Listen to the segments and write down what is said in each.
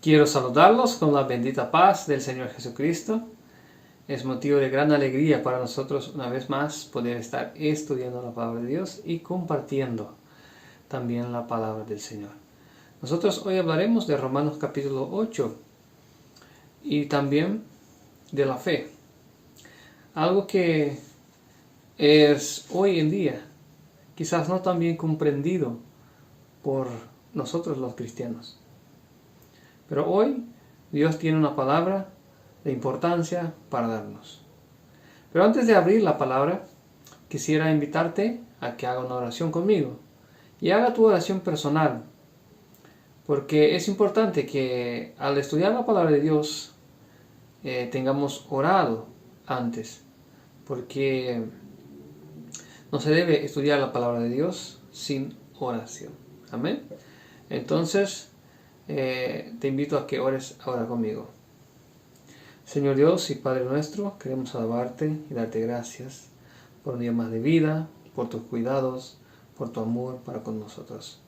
Quiero saludarlos con la bendita paz del Señor Jesucristo. Es motivo de gran alegría para nosotros una vez más poder estar estudiando la palabra de Dios y compartiendo también la palabra del Señor. Nosotros hoy hablaremos de Romanos capítulo 8 y también de la fe. Algo que es hoy en día quizás no tan bien comprendido por nosotros los cristianos. Pero hoy Dios tiene una palabra de importancia para darnos. Pero antes de abrir la palabra, quisiera invitarte a que haga una oración conmigo. Y haga tu oración personal. Porque es importante que al estudiar la palabra de Dios tengamos orado antes. Porque no se debe estudiar la palabra de Dios sin oración. Amén. Entonces, te invito a que ores ahora conmigo. Señor Dios y Padre nuestro, queremos alabarte y darte gracias por un día más de vida, por tus cuidados, por tu amor para con nosotros.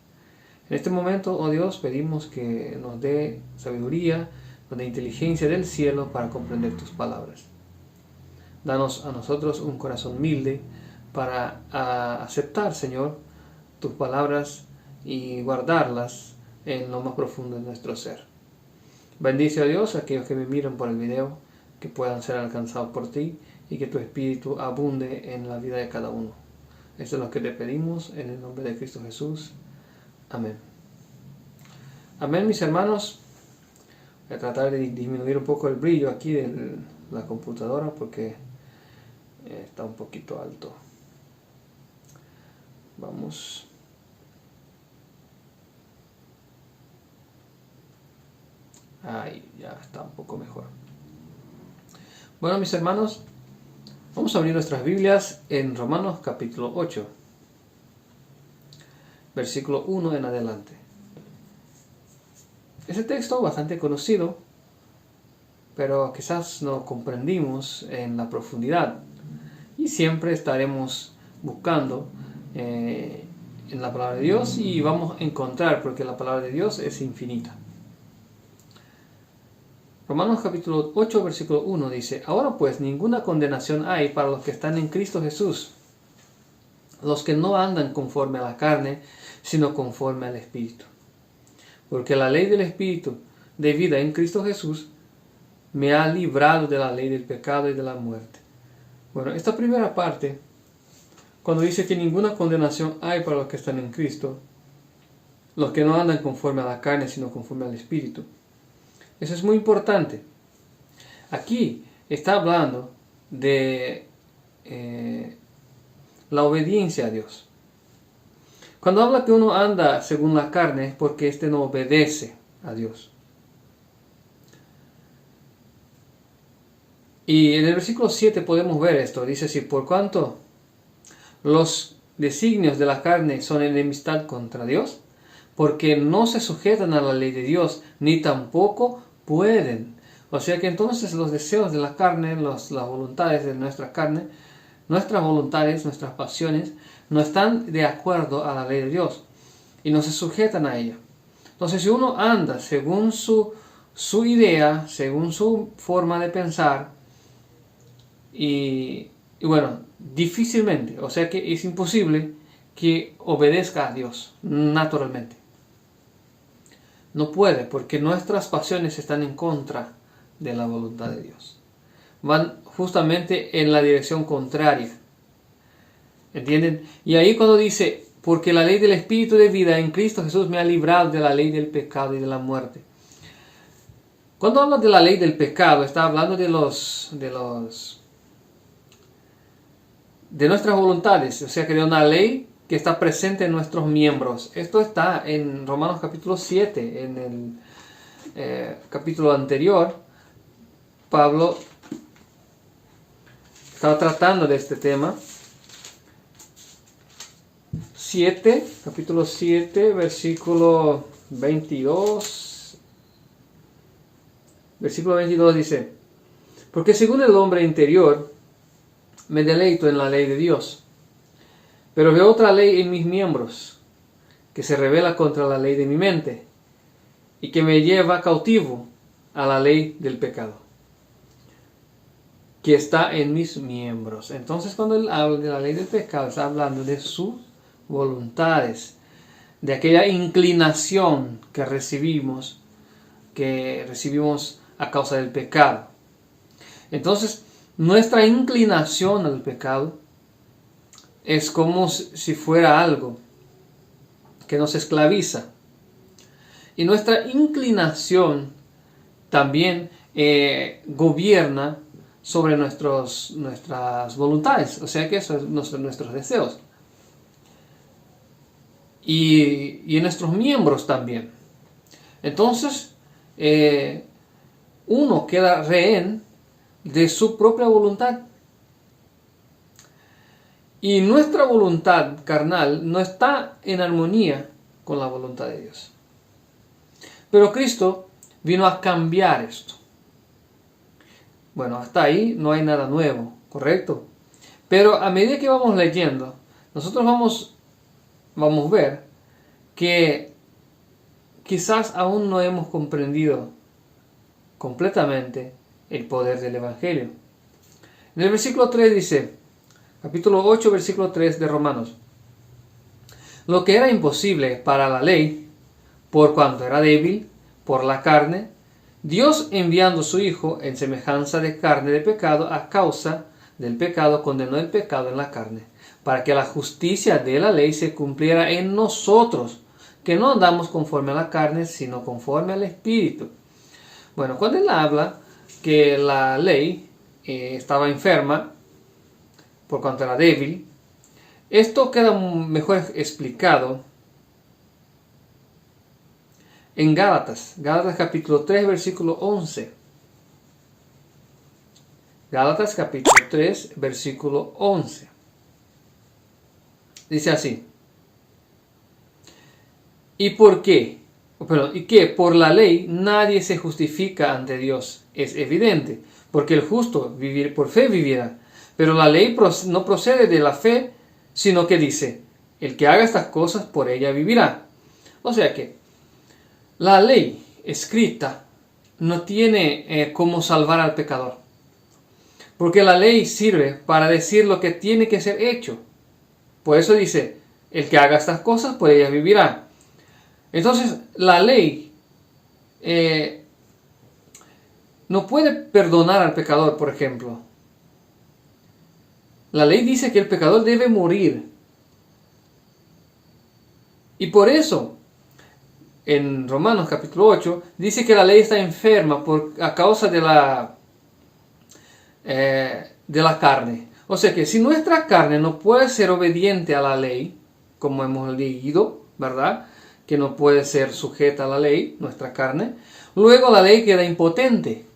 En este momento, oh Dios, pedimos que nos dé sabiduría, nos dé inteligencia del cielo para comprender tus palabras. Danos a nosotros un corazón humilde para aceptar, Señor, tus palabras y guardarlas en lo más profundo de nuestro ser. Bendice a Dios a aquellos que me miran por el video, que puedan ser alcanzados por ti y que tu Espíritu abunde en la vida de cada uno. Esto es lo que te pedimos en el nombre de Cristo Jesús. Amén. Amén, mis hermanos. Voy a tratar de disminuir un poco el brillo aquí de la computadora porque está un poquito alto. Vamos. Ahí ya está un poco mejor. Bueno, mis hermanos, vamos a abrir nuestras Biblias en Romanos capítulo 8, versículo 1 en adelante. Ese texto bastante conocido, pero quizás no comprendimos en la profundidad. Y siempre estaremos buscando en la palabra de Dios y vamos a encontrar, porque la palabra de Dios es infinita. Romanos capítulo 8, versículo 1 dice: Ahora pues ninguna condenación hay para los que están en Cristo Jesús, los que no andan conforme a la carne, sino conforme al Espíritu. Porque la ley del Espíritu de vida en Cristo Jesús me ha librado de la ley del pecado y de la muerte. Bueno, esta primera parte, cuando dice que ninguna condenación hay para los que están en Cristo, los que no andan conforme a la carne, sino conforme al Espíritu. Eso es muy importante. Aquí está hablando de la obediencia a Dios. Cuando habla que uno anda según la carne es porque éste no obedece a Dios. Y en el versículo 7 podemos ver esto. Dice así: por cuanto los designios de la carne son enemistad contra Dios, porque no se sujetan a la ley de Dios, ni tampoco pueden. O sea que entonces los deseos de la carne, las voluntades de nuestra carne, nuestras voluntades, nuestras pasiones, no están de acuerdo a la ley de Dios y no se sujetan a ella. Entonces, si uno anda según su idea, según su forma de pensar, y bueno, difícilmente, o sea que es imposible que obedezca a Dios naturalmente. No puede, porque nuestras pasiones están en contra de la voluntad de Dios. Van justamente en la dirección contraria. ¿Entienden? Y ahí cuando dice: porque la ley del Espíritu de vida en Cristo Jesús me ha librado de la ley del pecado y de la muerte. Cuando habla de la ley del pecado, está hablando de nuestras voluntades, o sea que de una ley que está presente en nuestros miembros. Esto está en Romanos capítulo 7, en el capítulo anterior. Pablo estaba tratando de este tema. Capítulo 7, versículo 22. Versículo 22 dice: Porque según el hombre interior, me deleito en la ley de Dios. Pero veo otra ley en mis miembros, que se rebela contra la ley de mi mente, y que me lleva cautivo a la ley del pecado, que está en mis miembros. Entonces, cuando él habla de la ley del pecado, está hablando de sus voluntades, de aquella inclinación que recibimos a causa del pecado. Entonces, nuestra inclinación al pecado es como si fuera algo que nos esclaviza. Y nuestra inclinación también gobierna sobre nuestras voluntades, o sea que eso es nuestros deseos. Y en nuestros miembros también. Entonces, uno queda rehén de su propia voluntad. Y nuestra voluntad carnal no está en armonía con la voluntad de Dios. Pero Cristo vino a cambiar esto. Bueno, hasta ahí no hay nada nuevo, ¿correcto? Pero a medida que vamos leyendo, nosotros vamos a ver que quizás aún no hemos comprendido completamente el poder del Evangelio. En el versículo 3 dice, capítulo 8, versículo 3 de Romanos: lo que era imposible para la ley, por cuanto era débil por la carne, Dios, enviando a su Hijo en semejanza de carne de pecado, a causa del pecado condenó el pecado en la carne, para que la justicia de la ley se cumpliera en nosotros, que no andamos conforme a la carne, sino conforme al Espíritu. Bueno, cuando él habla que la ley estaba enferma por cuanto era débil, esto queda mejor explicado en Gálatas capítulo 3, versículo 11. Gálatas capítulo 3, versículo 11. Dice así: ¿y por qué? ¿Y qué? Por la ley nadie se justifica ante Dios. Es evidente, porque el justo por fe vivirá. Pero la ley no procede de la fe, sino que dice, el que haga estas cosas por ella vivirá. O sea que la ley escrita no tiene cómo salvar al pecador. Porque la ley sirve para decir lo que tiene que ser hecho. Por eso dice, el que haga estas cosas por ella vivirá. Entonces, la ley no puede perdonar al pecador, por ejemplo. La ley dice que el pecador debe morir. Y por eso, en Romanos capítulo 8, dice que la ley está enferma a causa de la carne. O sea que si nuestra carne no puede ser obediente a la ley, como hemos leído, ¿verdad?, que no puede ser sujeta a la ley, nuestra carne, luego la ley queda impotente.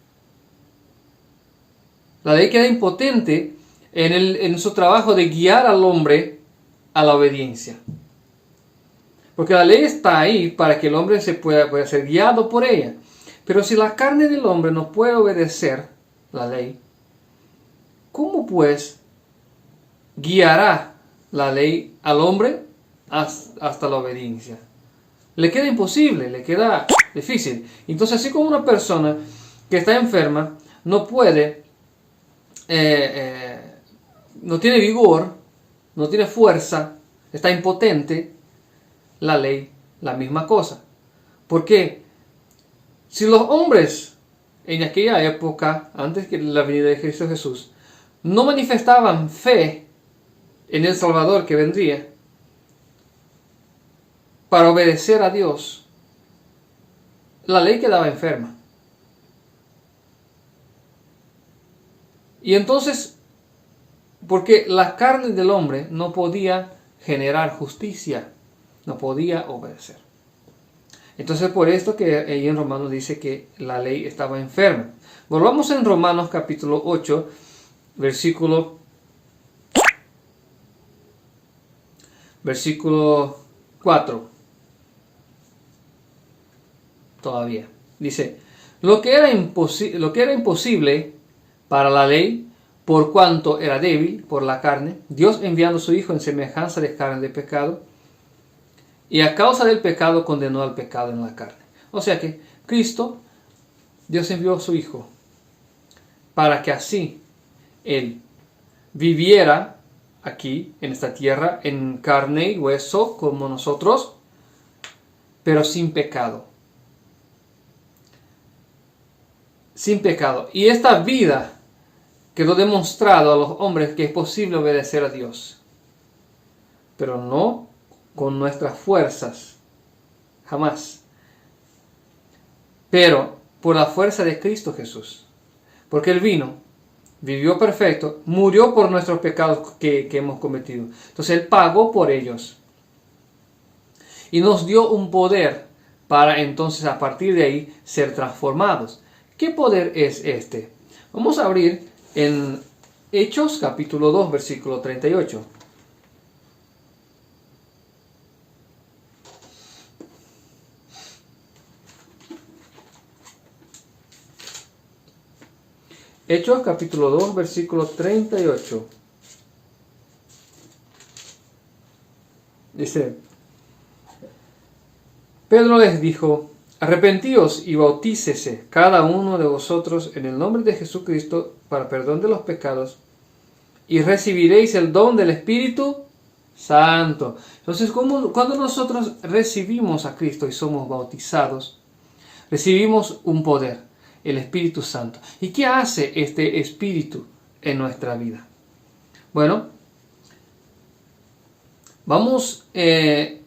La ley queda impotente en su trabajo de guiar al hombre a la obediencia. Porque la ley está ahí para que el hombre pueda ser guiado por ella. Pero si la carne del hombre no puede obedecer la ley, ¿cómo pues guiará la ley al hombre hasta la obediencia? Le queda imposible, le queda difícil. Entonces, así como una persona que está enferma no puede, no tiene vigor, no tiene fuerza, está impotente, la ley, la misma cosa. Porque si los hombres en aquella época, antes que la venida de Cristo Jesús, no manifestaban fe en el Salvador que vendría para obedecer a Dios, la ley quedaba enferma. Y entonces, porque la carne del hombre no podía generar justicia, no podía obedecer. Entonces, por esto que ahí en Romanos dice que la ley estaba enferma. Volvamos en Romanos capítulo 8, versículo 4. Todavía. Dice, lo que era imposible para la ley, por cuanto era débil por la carne, Dios enviando a su Hijo en semejanza de carne de pecado, y a causa del pecado condenó al pecado en la carne. O sea que Cristo, Dios envió a su Hijo para que así Él viviera aquí en esta tierra en carne y hueso como nosotros, pero sin pecado. Sin pecado. Y esta vida quedó demostrado a los hombres que es posible obedecer a Dios, pero no con nuestras fuerzas, jamás, pero por la fuerza de Cristo Jesús, porque Él vino, vivió perfecto, murió por nuestros pecados que hemos cometido, entonces Él pagó por ellos y nos dio un poder para entonces a partir de ahí ser transformados. ¿Qué poder es este? Vamos a abrir en Hechos capítulo 2 versículo 38. Hechos capítulo 2 versículo 38. Dice: Pedro les dijo: arrepentíos y bautícese cada uno de vosotros en el nombre de Jesucristo para perdón de los pecados, y recibiréis el don del Espíritu Santo. Entonces, cuando nosotros recibimos a Cristo y somos bautizados, recibimos un poder, el Espíritu Santo. ¿Y qué hace este Espíritu en nuestra vida? Bueno, vamos a leer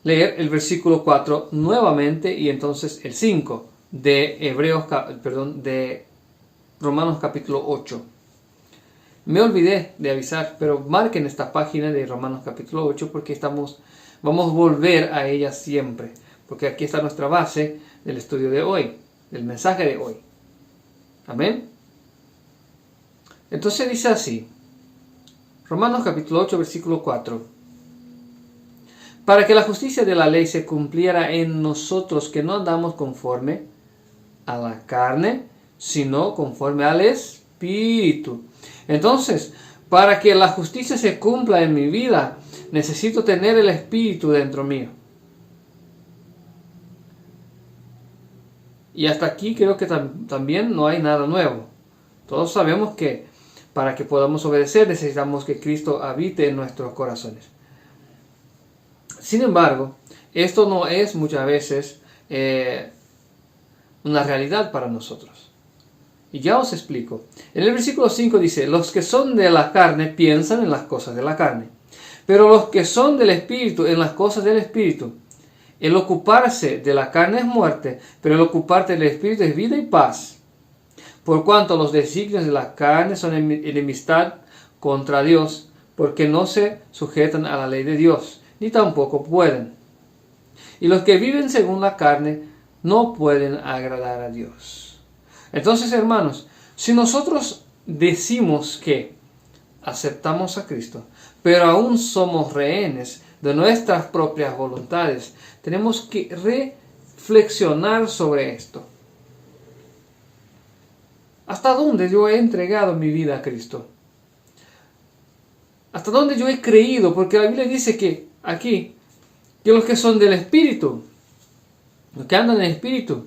el versículo 4 nuevamente y entonces el 5 de Romanos capítulo 8. Me olvidé de avisar, pero marquen esta página de Romanos capítulo 8 porque vamos a volver a ella siempre, porque aquí está nuestra base del estudio de hoy, del mensaje de hoy. Amén. Entonces dice así, Romanos capítulo 8 versículo 4: para que la justicia de la ley se cumpliera en nosotros, que no andamos conforme a la carne, sino conforme al Espíritu. Entonces, para que la justicia se cumpla en mi vida, necesito tener el Espíritu dentro mío. Y hasta aquí creo que también no hay nada nuevo. Todos sabemos que para que podamos obedecer necesitamos que Cristo habite en nuestros corazones. Sin embargo, esto no es muchas veces una realidad para nosotros. Y ya os explico. En el versículo 5 dice: los que son de la carne piensan en las cosas de la carne, pero los que son del Espíritu en las cosas del Espíritu. El ocuparse de la carne es muerte, pero el ocuparte del Espíritu es vida y paz. Por cuanto los designios de la carne son enemistad contra Dios, porque no se sujetan a la ley de Dios, ni tampoco pueden. Y los que viven según la carne no pueden agradar a Dios. Entonces, hermanos, si nosotros decimos que aceptamos a Cristo, pero aún somos rehenes de nuestras propias voluntades, tenemos que reflexionar sobre esto. ¿Hasta dónde yo he entregado mi vida a Cristo? ¿Hasta dónde yo he creído? Porque la Biblia dice que aquí, que los que son del Espíritu, los que andan en el Espíritu,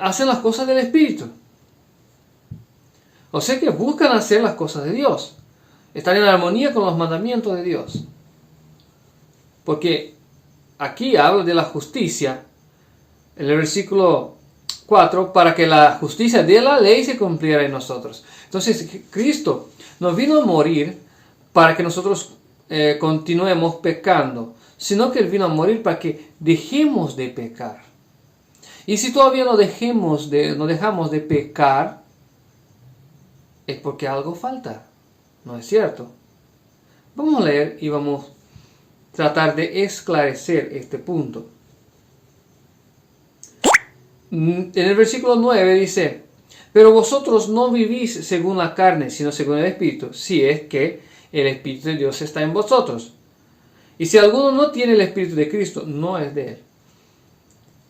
hacen las cosas del Espíritu. O sea que buscan hacer las cosas de Dios, estar en armonía con los mandamientos de Dios. Porque aquí habla de la justicia, en el versículo 4, para que la justicia de la ley se cumpliera en nosotros. Entonces, Cristo nos vino a morir para que nosotros continuemos pecando, sino que Él vino a morir para que dejemos de pecar. Y si todavía no dejamos de pecar, es porque algo falta, ¿no es cierto? Vamos a leer y vamos a tratar de esclarecer este punto. En el versículo 9 dice: pero vosotros no vivís según la carne, sino según el Espíritu, si es que el Espíritu de Dios está en vosotros. Y si alguno no tiene el Espíritu de Cristo, no es de Él.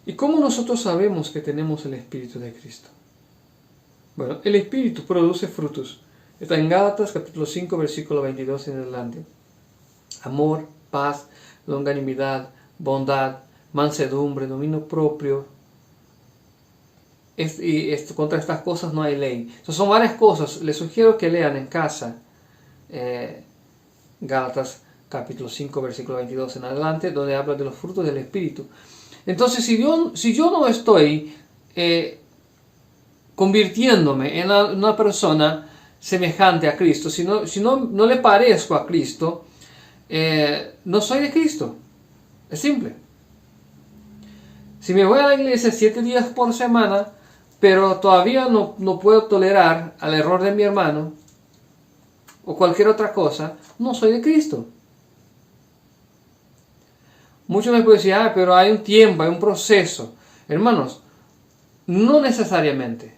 ¿Y cómo nosotros sabemos que tenemos el Espíritu de Cristo? Bueno, el Espíritu produce frutos. Está en Gálatas capítulo 5, versículo 22 en adelante. Amor, paz, longanimidad, bondad, mansedumbre, dominio propio. Contra estas cosas no hay ley. Entonces son varias cosas. Les sugiero que lean en casa Gálatas capítulo 5, versículo 22 en adelante, donde habla de los frutos del Espíritu. Entonces, si yo no estoy convirtiéndome en una persona semejante a Cristo, si no le parezco a Cristo, no soy de Cristo. Es simple. Si me voy a la iglesia 7 días por semana, pero todavía no puedo tolerar al error de mi hermano o cualquier otra cosa, no soy de Cristo. Muchos me pueden decir, pero hay un tiempo, hay un proceso. Hermanos, no necesariamente.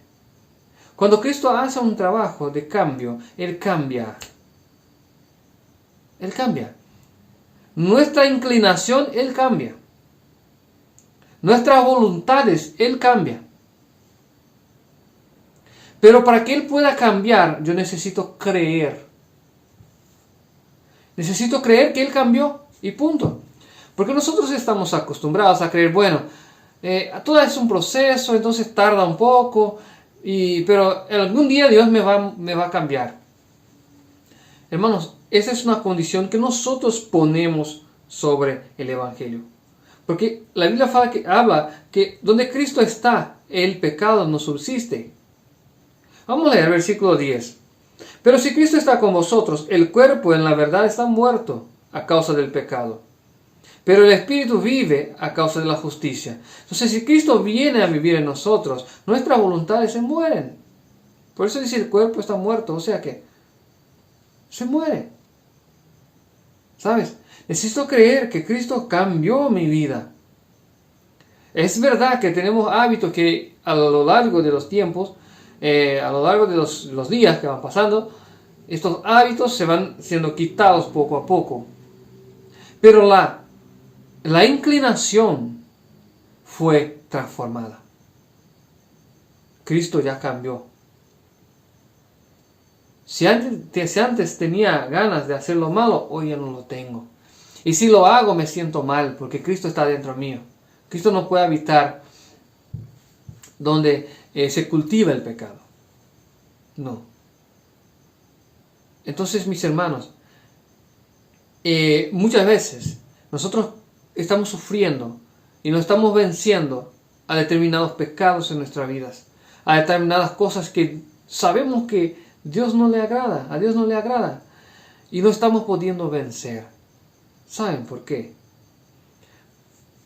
Cuando Cristo hace un trabajo de cambio, Él cambia. Él cambia. Nuestra inclinación, Él cambia. Nuestras voluntades, Él cambia. Pero para que Él pueda cambiar, yo necesito creer. Necesito creer que Él cambió y punto. Porque nosotros estamos acostumbrados a creer, bueno, todo es un proceso, entonces tarda un poco, pero algún día Dios me va a cambiar. Hermanos, esa es una condición que nosotros ponemos sobre el Evangelio. Porque la Biblia habla que donde Cristo está, el pecado no subsiste. Vamos a leer el versículo 10. Pero si Cristo está con vosotros, el cuerpo en la verdad está muerto a causa del pecado, pero el Espíritu vive a causa de la justicia. Entonces, si Cristo viene a vivir en nosotros, nuestras voluntades se mueren. Por eso dice el cuerpo está muerto, o sea que se muere. ¿Sabes? Necesito creer que Cristo cambió mi vida. Es verdad que tenemos hábitos que a lo largo de los tiempos, a lo largo de los días que van pasando, estos hábitos se van siendo quitados poco a poco. Pero la inclinación fue transformada. Cristo ya cambió. Si antes tenía ganas de hacer lo malo, hoy ya no lo tengo. Y si lo hago me siento mal porque Cristo está dentro mío. Cristo no puede habitar donde se cultiva el pecado. No. Entonces, mis hermanos, muchas veces nosotros estamos sufriendo y nos estamos venciendo a determinados pecados en nuestras vidas, a determinadas cosas que sabemos que a Dios no le agrada, y no estamos pudiendo vencer. ¿Saben por qué?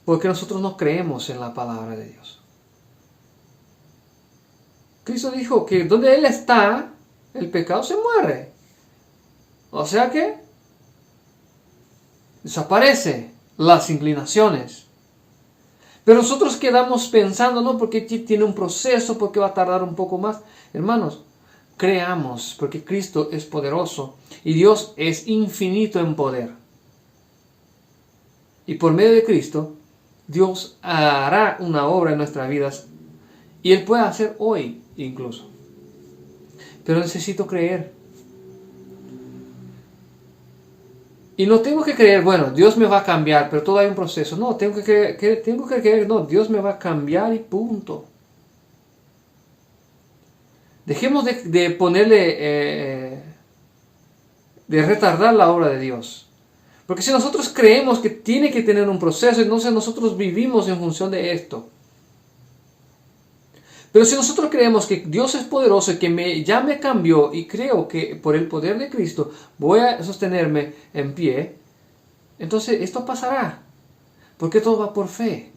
Porque nosotros no creemos en la palabra de Dios. Cristo dijo que donde Él está, el pecado se muere. O sea que desaparece las inclinaciones. Pero nosotros quedamos pensando, no, porque tiene un proceso, porque va a tardar un poco más. Hermanos, creamos, porque Cristo es poderoso y Dios es infinito en poder. Y por medio de Cristo, Dios hará una obra en nuestras vidas y Él puede hacer hoy incluso. Pero necesito creer. Y no tengo que creer, bueno, Dios me va a cambiar, pero todo hay un proceso. No, tengo que creer, no, Dios me va a cambiar y punto. Dejemos de ponerle, de retardar la obra de Dios. Porque si nosotros creemos que tiene que tener un proceso, entonces nosotros vivimos en función de esto. Pero si nosotros creemos que Dios es poderoso y que ya me cambió y creo que por el poder de Cristo voy a sostenerme en pie, entonces esto pasará. Porque todo va por fe.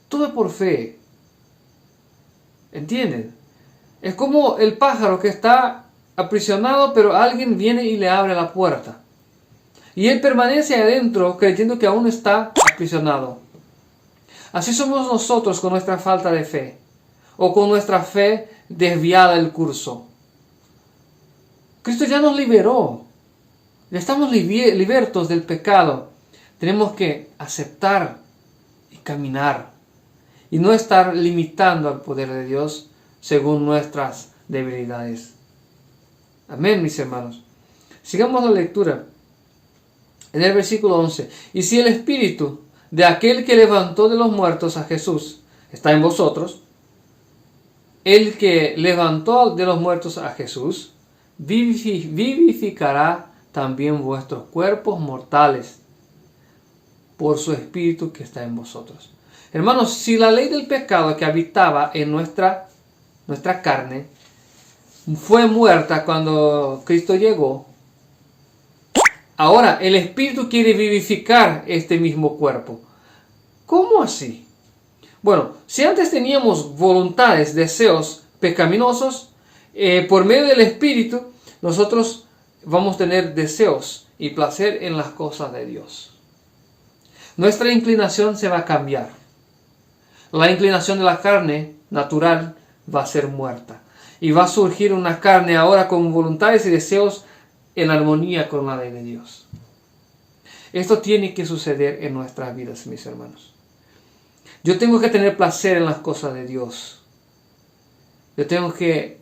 Todo es por fe. ¿Entienden? Es como el pájaro que está aprisionado, pero alguien viene y le abre la puerta. Y él permanece adentro creyendo que aún está aprisionado. Así somos nosotros con nuestra falta de fe. O con nuestra fe desviada del curso. Cristo ya nos liberó. Ya estamos libertos del pecado. Tenemos que aceptar y caminar. Y no estar limitando al poder de Dios según nuestras debilidades. Amén, mis hermanos. Sigamos la lectura. En el versículo 11. Y si el Espíritu de aquel que levantó de los muertos a Jesús está en vosotros, el que levantó de los muertos a Jesús vivificará también vuestros cuerpos mortales por su Espíritu que está en vosotros. Hermanos, si la ley del pecado que habitaba en nuestra carne fue muerta cuando Cristo llegó, ahora el Espíritu quiere vivificar este mismo cuerpo. ¿Cómo así? Bueno, si antes teníamos voluntades, deseos pecaminosos, por medio del Espíritu nosotros vamos a tener deseos y placer en las cosas de Dios. Nuestra inclinación se va a cambiar. La inclinación de la carne natural va a ser muerta. Y va a surgir una carne ahora con voluntades y deseos en armonía con la ley de Dios. Esto tiene que suceder en nuestras vidas, mis hermanos. Yo tengo que tener placer en las cosas de Dios. Yo tengo que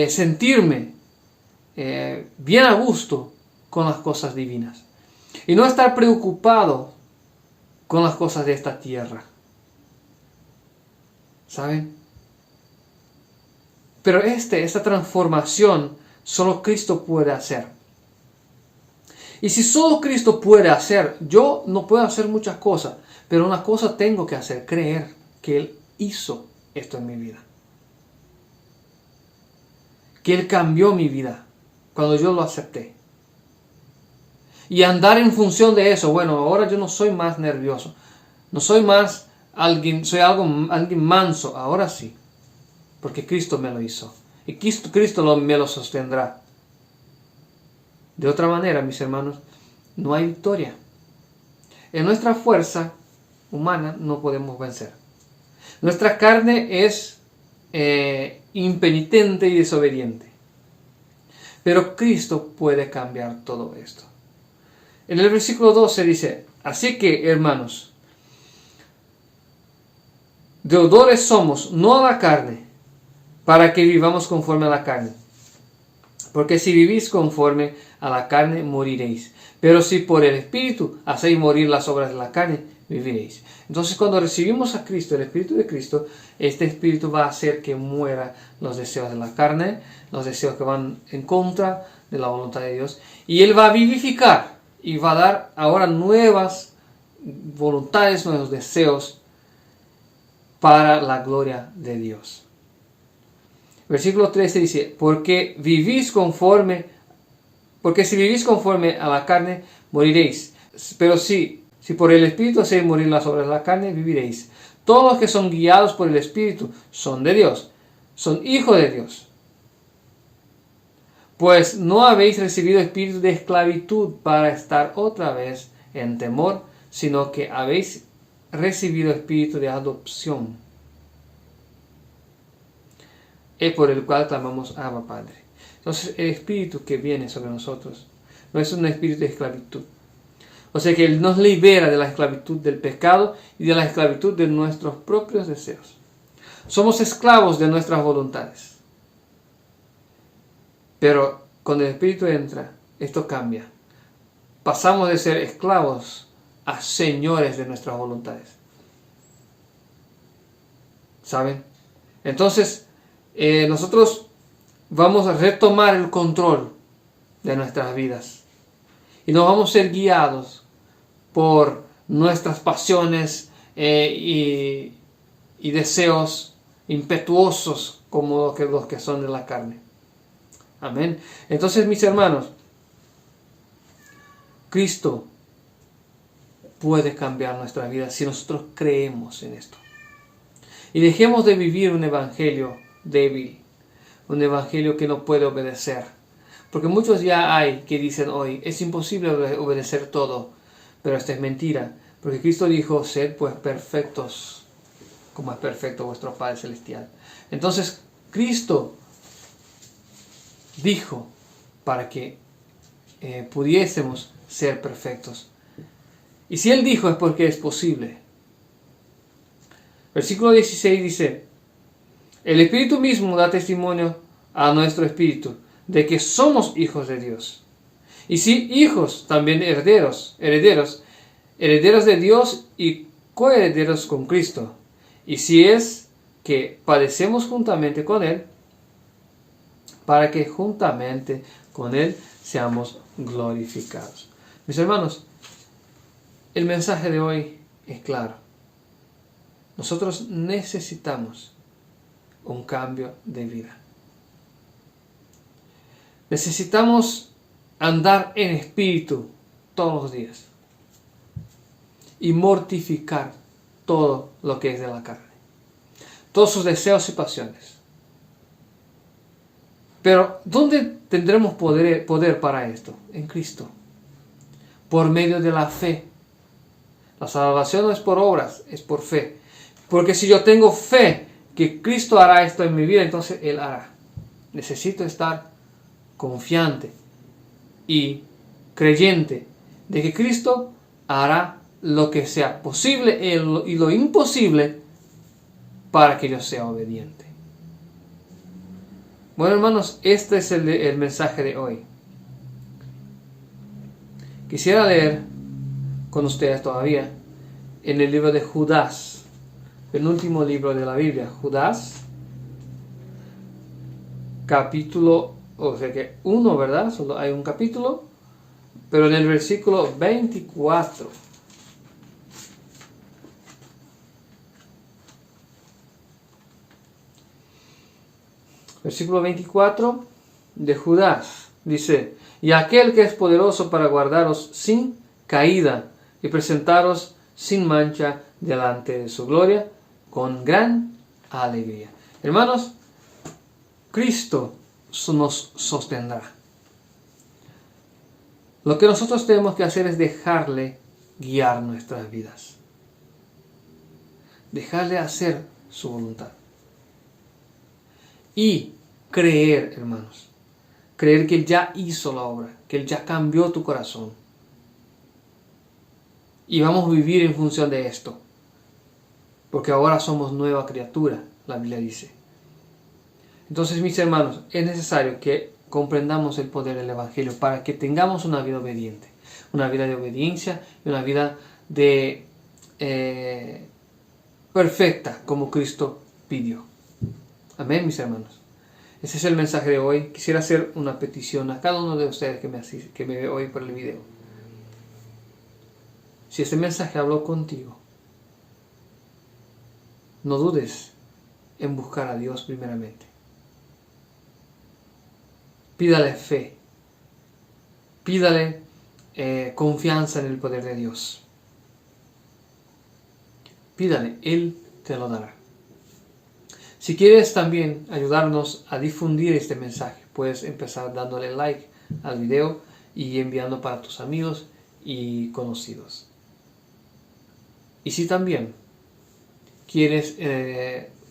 sentirme bien a gusto con las cosas divinas. Y no estar preocupado con las cosas de esta tierra. ¿Saben? Pero esta transformación solo Cristo puede hacer. Y si solo Cristo puede hacer, yo no puedo hacer muchas cosas, pero una cosa tengo que hacer, creer que Él hizo esto en mi vida. Que Él cambió mi vida cuando yo lo acepté. Y andar en función de eso. Bueno, ahora yo no soy más nervioso. No soy más alguien manso. Ahora sí. Porque Cristo me lo hizo. Y Cristo me lo sostendrá. De otra manera, mis hermanos, no hay victoria. En nuestra fuerza humana no podemos vencer. Nuestra carne es impenitente y desobediente. Pero Cristo puede cambiar todo esto. En el versículo 12 dice: así que, hermanos, deudores somos, no a la carne, para que vivamos conforme a la carne. Porque si vivís conforme a la carne, moriréis. Pero si por el Espíritu hacéis morir las obras de la carne, viviréis. Entonces, cuando recibimos a Cristo, el Espíritu de Cristo, este Espíritu va a hacer que muera los deseos de la carne, los deseos que van en contra de la voluntad de Dios. Y Él va a vivificar y va a dar ahora nuevas voluntades, nuevos deseos para la gloria de Dios. Versículo 13 dice: porque si vivís conforme a la carne, moriréis. Pero si por el Espíritu hacéis morir las obras de la carne, viviréis. Todos los que son guiados por el Espíritu son de Dios, son hijos de Dios. Pues no habéis recibido espíritu de esclavitud para estar otra vez en temor, sino que habéis recibido espíritu de adopción, por el cual clamamos Abba, Padre. Entonces, el espíritu que viene sobre nosotros no es un espíritu de esclavitud. O sea que Él nos libera de la esclavitud del pecado y de la esclavitud de nuestros propios deseos. Somos esclavos de nuestras voluntades. Pero cuando el Espíritu entra, esto cambia. Pasamos de ser esclavos a señores de nuestras voluntades. ¿Saben? Entonces, nosotros vamos a retomar el control de nuestras vidas. Y nos vamos a ser guiados por nuestras pasiones y deseos impetuosos como los que son de la carne. Amén. Entonces, mis hermanos, Cristo puede cambiar nuestra vida si nosotros creemos en esto. Y dejemos de vivir un evangelio débil, un evangelio que no puede obedecer. Porque muchos ya hay que dicen hoy, es imposible obedecer todo. Pero esto es mentira. Porque Cristo dijo, sed pues perfectos, como es perfecto vuestro Padre Celestial. Entonces, Cristo dijo para que pudiésemos ser perfectos. Y si Él dijo es porque es posible. Versículo 16 dice: El Espíritu mismo da testimonio a nuestro espíritu de que somos hijos de Dios. Y si hijos, también herederos de Dios y coherederos con Cristo. Y si es que padecemos juntamente con Él, para que juntamente con Él seamos glorificados. Mis hermanos, el mensaje de hoy es claro. Nosotros necesitamos un cambio de vida. Necesitamos andar en espíritu todos los días y mortificar todo lo que es de la carne, todos sus deseos y pasiones. Pero ¿dónde tendremos poder para esto? En Cristo, por medio de la fe. La salvación no es por obras, es por fe. Porque si yo tengo fe que Cristo hará esto en mi vida, entonces Él hará. Necesito estar confiante y creyente de que Cristo hará lo que sea posible y lo imposible para que yo sea obediente. Bueno, hermanos, este es el mensaje de hoy. Quisiera leer con ustedes todavía en el libro de Judas, el último libro de la Biblia, Judas, capítulo, o sea que 1, ¿verdad? Solo hay un capítulo, pero en el versículo 24. Versículo 24 de Judas dice: y aquel que es poderoso para guardaros sin caída y presentaros sin mancha delante de su gloria con gran alegría. Hermanos, Cristo nos sostendrá. Lo que nosotros tenemos que hacer es dejarle guiar nuestras vidas. Dejarle hacer su voluntad. Y creer, hermanos. Creer que Él ya hizo la obra, que Él ya cambió tu corazón. Y vamos a vivir en función de esto. Porque ahora somos nueva criatura, la Biblia dice. Entonces, mis hermanos, es necesario que comprendamos el poder del Evangelio para que tengamos una vida obediente. Una vida de obediencia y una vida de perfecta como Cristo pidió. Amén, mis hermanos. Ese es el mensaje de hoy. Quisiera hacer una petición a cada uno de ustedes que me ve hoy por el video. Si este mensaje habló contigo, no dudes en buscar a Dios primeramente. Pídale fe. Pídale confianza en el poder de Dios. Pídale, Él te lo dará. Si quieres también ayudarnos a difundir este mensaje, puedes empezar dándole like al video y enviando para tus amigos y conocidos. Y si también quieres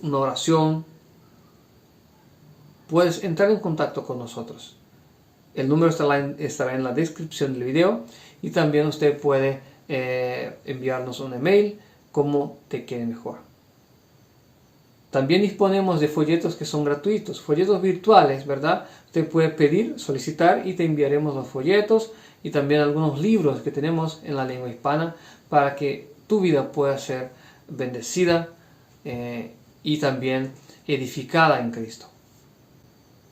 una oración, puedes entrar en contacto con nosotros. El número estará en la descripción del video y también usted puede enviarnos un email como te quede mejor. También disponemos de folletos que son gratuitos, folletos virtuales, ¿verdad? Usted puede pedir, solicitar y te enviaremos los folletos y también algunos libros que tenemos en la lengua hispana para que tu vida pueda ser bendecida y también edificada en Cristo.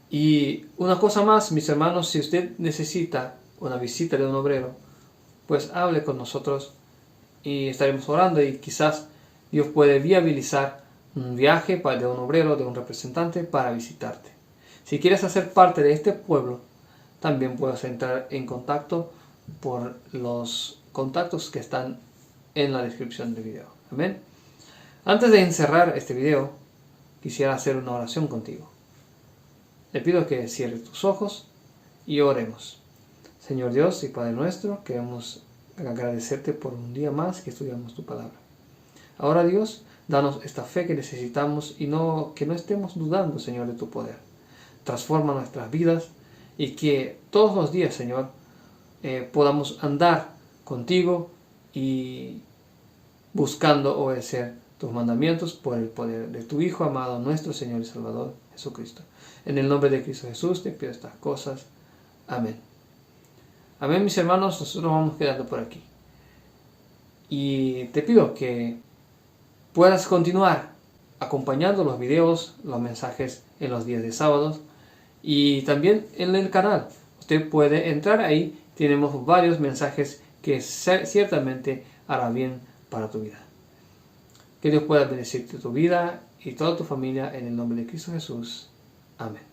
Y una cosa más, mis hermanos, si usted necesita una visita de un obrero, pues hable con nosotros y estaremos orando y quizás Dios puede viabilizar un viaje de un obrero, de un representante para visitarte. Si quieres hacer parte de este pueblo, también puedes entrar en contacto por los contactos que están en la descripción del video. Amén. Antes de encerrar este video, quisiera hacer una oración contigo. Le pido que cierres tus ojos y oremos. Señor Dios y Padre nuestro, queremos agradecerte por un día más que estudiamos tu palabra. Ahora, Dios, danos esta fe que necesitamos y que no estemos dudando, Señor, de tu poder. Transforma nuestras vidas y que todos los días, Señor, podamos andar contigo y buscando obedecer tus mandamientos por el poder de tu Hijo amado, nuestro Señor y Salvador, Jesucristo. En el nombre de Cristo Jesús te pido estas cosas. Amén. Amén, mis hermanos, nosotros vamos quedando por aquí. Y te pido que puedas continuar acompañando los videos, los mensajes en los días de sábados y también en el canal. Usted puede entrar ahí, tenemos varios mensajes que ciertamente hará bien para tu vida. Que Dios pueda bendecirte tu vida y toda tu familia en el nombre de Cristo Jesús. Amén.